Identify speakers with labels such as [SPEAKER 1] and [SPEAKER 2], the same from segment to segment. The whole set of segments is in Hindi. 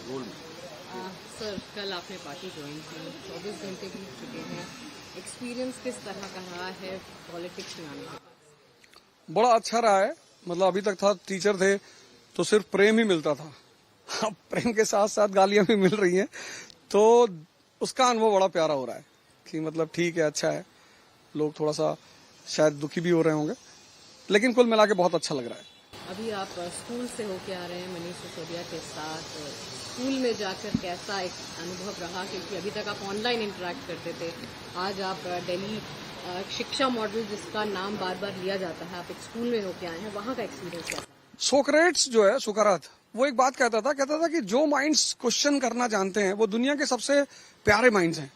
[SPEAKER 1] रोल में।
[SPEAKER 2] सर, कल आपने पार्टी ज्वाइन की, 24 घंटे बीत चुके हैं। एक्सपीरियंस किस तरह का रहा है पॉलिटिक्स में आने का?
[SPEAKER 3] बड़ा अच्छा रहा है। मतलब अभी तक था टीचर थे तो सिर्फ प्रेम ही मिलता था, अब प्रेम के साथ साथ गालियां भी मिल रही हैं, तो उसका अनुभव बड़ा प्यारा हो रहा है कि मतलब ठीक है, अच्छा है। लोग थोड़ा सा शायद दुखी भी हो रहे होंगे, लेकिन कुल मिला के बहुत अच्छा लग रहा है।
[SPEAKER 2] अभी आप स्कूल से होके आ रहे हैं मनीष सिसोदिया के साथ। स्कूल में जाकर कैसा एक अनुभव रहा, क्योंकि अभी तक आप ऑनलाइन इंटरेक्ट करते थे, आज आप दिल्ली शिक्षा मॉडल जिसका नाम बार बार लिया जाता है, आप एक स्कूल में होके आए हैं, वहाँ का एक्सपीरियंस क्या?
[SPEAKER 3] सोक्रेट्स जो है, सुकरात, वो एक बात कहता था कि जो माइंड्स क्वेश्चन करना जानते हैं वो दुनिया के सबसे प्यारे माइंड्स हैं,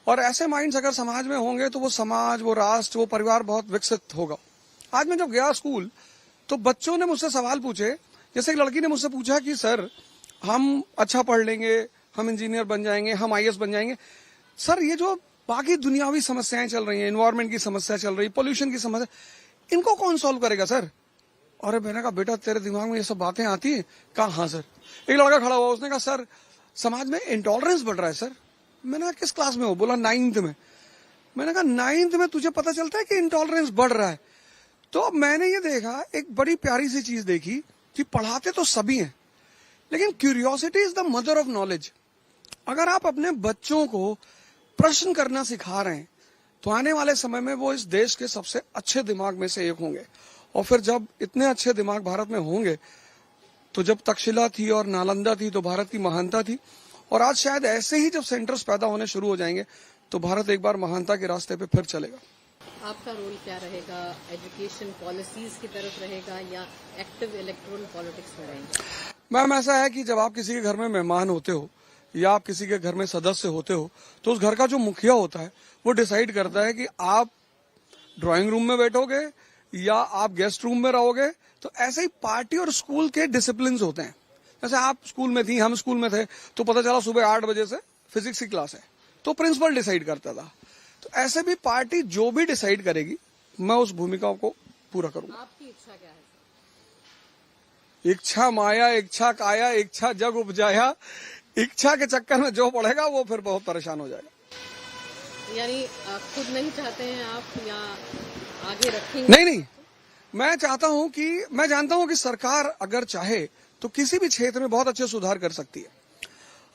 [SPEAKER 3] और ऐसे माइंड्स अगर समाज में होंगे तो वो समाज, वो राष्ट्र, वो परिवार बहुत विकसित होगा। आज मैं जब गया स्कूल तो बच्चों ने मुझसे सवाल पूछे, जैसे एक लड़की ने मुझसे पूछा कि सर हम अच्छा पढ़ लेंगे, हम इंजीनियर बन जाएंगे, हम आईएएस बन जाएंगे, सर ये जो बाकी दुनियावी समस्याएं चल रही हैं, एनवायरमेंट की समस्या चल रही, पोल्यूशन की समस्या, इनको कौन सॉल्व करेगा सर? अरे मैंने कहा बेटा तेरे दिमाग में ये सब बातें आती है? कहा हाँ सर। एक लड़का खड़ा हुआ, उसने कहा सर समाज में इंटॉलरेंस बढ़ रहा है सर। मैंने कहा किस क्लास में हो? बोला 9th में। मैंने कहा 9th में तुझे पता चलता है कि इंटॉलरेंस बढ़ रहा है? तो मैंने ये देखा, एक बड़ी प्यारी सी चीज देखी कि पढ़ाते तो सभी हैं, लेकिन curiosity is the mother of knowledge. अगर आप अपने बच्चों को प्रश्न करना सिखा रहे हैं तो आने वाले समय में वो इस देश के सबसे अच्छे दिमाग में से एक होंगे। और फिर जब इतने अच्छे दिमाग भारत में होंगे, तो जब तक्षशिला थी और नालंदा थी तो भारत की महानता थी, और आज शायद ऐसे ही जब सेंटर्स पैदा होने शुरू हो जाएंगे तो भारत एक बार महानता के रास्ते पे फिर चलेगा।
[SPEAKER 2] आपका रोल क्या रहेगा? एजुकेशन पॉलिसीज की तरफ रहेगा या एक्टिव इलेक्टोरल पॉलिटिक्स में रहेंगे?
[SPEAKER 3] मैम ऐसा है कि जब आप किसी के घर में मेहमान होते हो या आप किसी के घर में सदस्य होते हो, तो उस घर का जो मुखिया होता है वो डिसाइड करता है कि आप ड्राइंग रूम में बैठोगे या आप गेस्ट रूम में रहोगे। तो ऐसे ही पार्टी और स्कूल के डिसिप्लिन होते हैं। जैसे आप स्कूल में थी, हम स्कूल में थे, तो पता चला सुबह 8 बजे से फिजिक्स की क्लास है, तो प्रिंसिपल डिसाइड करता था। तो ऐसे भी पार्टी जो भी डिसाइड करेगी, मैं उस भूमिका को पूरा करूंगा।
[SPEAKER 2] आपकी इच्छा क्या है?
[SPEAKER 3] इच्छा माया, इच्छा काया, इच्छा जग उपजाया। इच्छा के चक्कर में जो पड़ेगा वो फिर बहुत परेशान हो जाएगा।
[SPEAKER 2] यानी खुद नहीं चाहते हैं आप या आगे रखेंगे?
[SPEAKER 3] नहीं, मैं चाहता हूं कि, मैं जानता हूं कि सरकार अगर चाहे तो किसी भी क्षेत्र में बहुत अच्छे सुधार कर सकती है।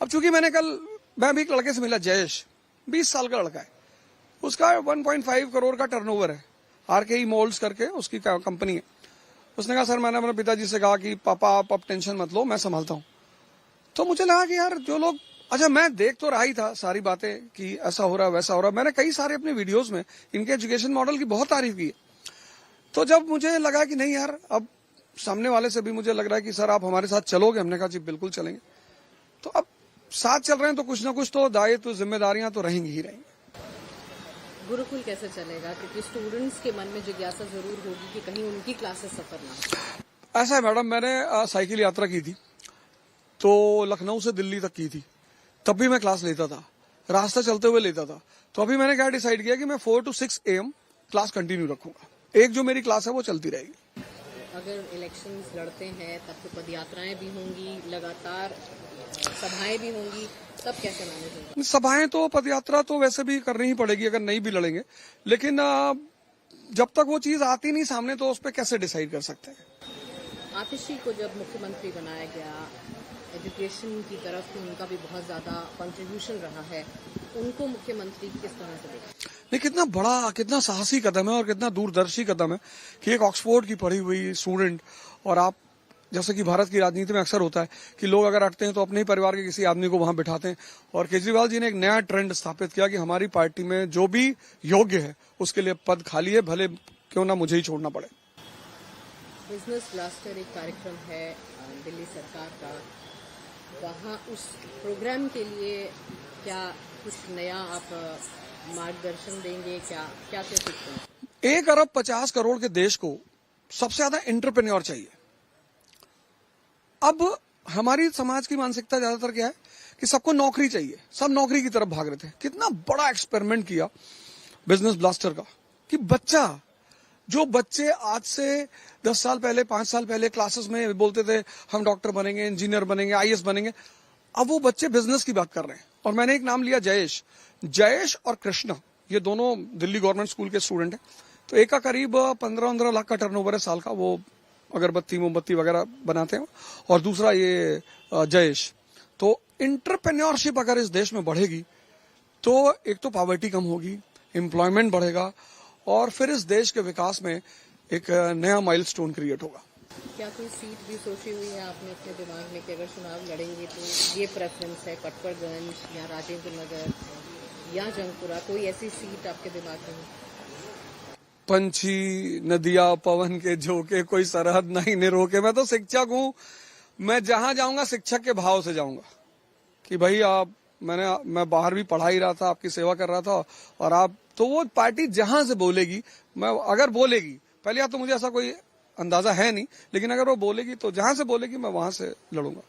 [SPEAKER 3] अब चूंकि मैं भी एक लड़के से मिला, जयेश, 20 साल का लड़का है, उसका 1.5 करोड़ का टर्नओवर है, RKE मोल्ड्स करके उसकी कंपनी है। उसने कहा सर मैंने अपने पिताजी से कहा कि पापा आप अब टेंशन मत लो, मैं संभालता हूं। तो मुझे लगा कि यार जो लोग, अच्छा मैं देख तो रहा ही था सारी बातें कि ऐसा हो रहा है वैसा हो रहा है, मैंने कई सारे अपने वीडियोस में इनके एजुकेशन मॉडल की बहुत तारीफ की है। तो जब मुझे लगा कि नहीं यार, अब सामने वाले से भी मुझे लग रहा है कि सर आप हमारे साथ चलोगे, हमने कहा जी बिल्कुल चलेंगे। तो अब साथ चल रहे हैं तो कुछ ना कुछ तो दायित्व, जिम्मेदारियां तो रहेंगी ही रहेंगी।
[SPEAKER 2] गुरुकुल कैसे चलेगा? क्योंकि स्टूडेंट्स के मन में जिज्ञासा जरूर होगी कि कहीं उनकी क्लासेस सफर ना हो।
[SPEAKER 3] ऐसा है मैडम, मैंने साइकिल यात्रा की थी, तो लखनऊ से दिल्ली तक की थी, तब भी मैं क्लास लेता था, रास्ता चलते हुए लेता था। तो अभी मैंने क्या डिसाइड किया कि मैं 4 to 6 AM क्लास कंटिन्यू रखूंगा। एक जो मेरी क्लास है वो चलती रहेगी।
[SPEAKER 2] अगर इलेक्शंस लड़ते हैं तब तो पदयात्राएं भी होंगी, लगातार सभाएं भी होंगी, तब कैसे मैनेज होगा?
[SPEAKER 3] सभाएं तो, पदयात्रा तो वैसे भी करनी ही पड़ेगी अगर नहीं भी लड़ेंगे, लेकिन जब तक वो चीज आती नहीं सामने तो उस पर कैसे डिसाइड कर सकते हैं।
[SPEAKER 2] आतिशी को जब मुख्यमंत्री बनाया गया, एजुकेशन की तरफ भी उनका भी बहुत ज्यादा कंट्रीब्यूशन रहा है, उनको मुख्यमंत्री किस तरह से देखा?
[SPEAKER 3] नहीं, कितना बड़ा, कितना साहसी कदम है और कितना दूरदर्शी कदम है कि एक ऑक्सफोर्ड की पढ़ी हुई स्टूडेंट, और आप जैसे कि भारत की राजनीति में अक्सर होता है कि लोग अगर अटते हैं तो अपने ही परिवार के किसी आदमी को वहां बिठाते हैं, और केजरीवाल जी ने एक नया ट्रेंड स्थापित किया कि हमारी पार्टी में जो भी योग्य है उसके लिए पद खाली है, भले क्यों ना मुझे ही छोड़ना पड़े।
[SPEAKER 2] बिजनेस ब्लास्टर एक कार्यक्रम है दिल्ली सरकार का, वहाँ उस प्रोग्राम के लिए क्या कुछ नया आप मार्गदर्शन देंगे? क्या क्या सीखते हैं?
[SPEAKER 3] 1 अरब 50 करोड़ के देश को सबसे ज्यादा एंटरप्रेन्योर चाहिए। अब हमारी समाज की मानसिकता ज्यादातर क्या है कि सबको नौकरी चाहिए, सब नौकरी की तरफ भाग रहे थे। कितना बड़ा एक्सपेरिमेंट किया बिजनेस ब्लास्टर का कि बच्चा जो बच्चे आज से 10 साल पहले 5 साल पहले क्लासेस में बोलते थे हम डॉक्टर बनेंगे, इंजीनियर बनेंगे, आईएएस बनेंगे, अब वो बच्चे बिजनेस की बात कर रहे हैं। और मैंने एक नाम लिया जयेश और कृष्णा, ये दोनों दिल्ली गवर्नमेंट स्कूल के स्टूडेंट हैं। तो एक का करीब 15-15 लाख का टर्नओवर है साल का, वो अगरबत्ती मोमबत्ती वगैरह बनाते हैं। और दूसरा ये जयेश। तो इंटरप्रेन्योरशिप अगर इस देश में बढ़ेगी तो एक तो पॉवर्टी कम होगी, एम्प्लॉयमेंट बढ़ेगा और फिर इस देश के विकास में एक नया माइलस्टोन क्रिएट होगा।
[SPEAKER 2] क्या कोई सीट भी सोची हुई है आपने अपने दिमाग में कि अगर चुनाव लड़ेंगे तो ये प्रेफरेंस है, कटपरगंज या राजेंद्र नगर या जंगपुरा, कोई ऐसी सीट आपके दिमाग में है?
[SPEAKER 3] पंछी नदिया पवन के झोंके कोई सरहद नहीं ने रोके। मैं तो शिक्षक हूं, मैं जहां जाऊंगा शिक्षक के भाव से जाऊंगा कि भाई मैं बाहर भी पढ़ा ही रहा था, आपकी सेवा कर रहा था, और आप तो वो पार्टी जहां से बोलेगी, मैं अगर बोलेगी, पहले तो मुझे ऐसा कोई अंदाजा है नहीं, लेकिन अगर वो बोलेगी तो जहां से बोलेगी मैं वहां से लड़ूंगा।